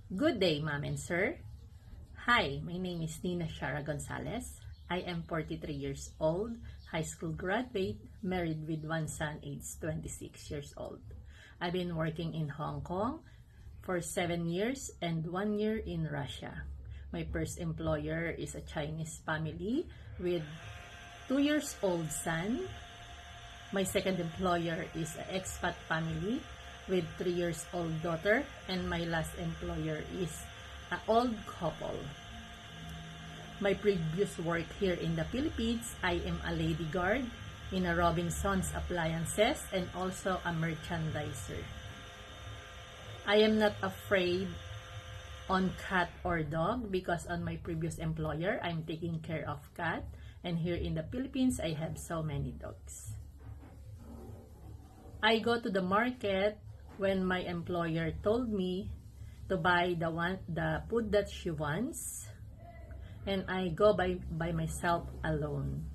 Good day, ma'am and sir. Hi, my name is Nina Shara Gonzalez. I am 43 years old, high school graduate, married with one son aged 26 years old. I've been working in Hong Kong for 7 years and 1 year in Russia. My first employer is a Chinese family with 2 years old son. My second employer is an expat family with 3 years old daughter, and my last employer is an old couple. My previous work here in the Philippines, I am a lady guard in a Robinson's Appliances and also a merchandiser. I am not afraid on cat or dog because on my previous employer, I'm taking care of cat, and here in the Philippines, I have so many dogs. I go to the market when my employer told me to buy the food that she wants, and I go by myself alone.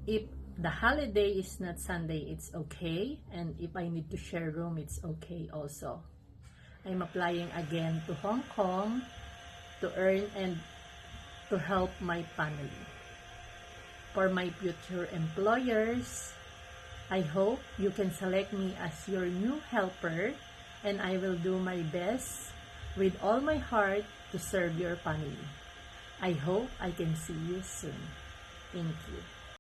If the holiday is not Sunday, it's okay, and if I need to share room, it's okay also. I'm applying again to Hong Kong to earn and to help my family. For my future employers, I hope you can select me as your new helper, and I will do my best with all my heart to serve your family. I hope I can see you soon. Thank you.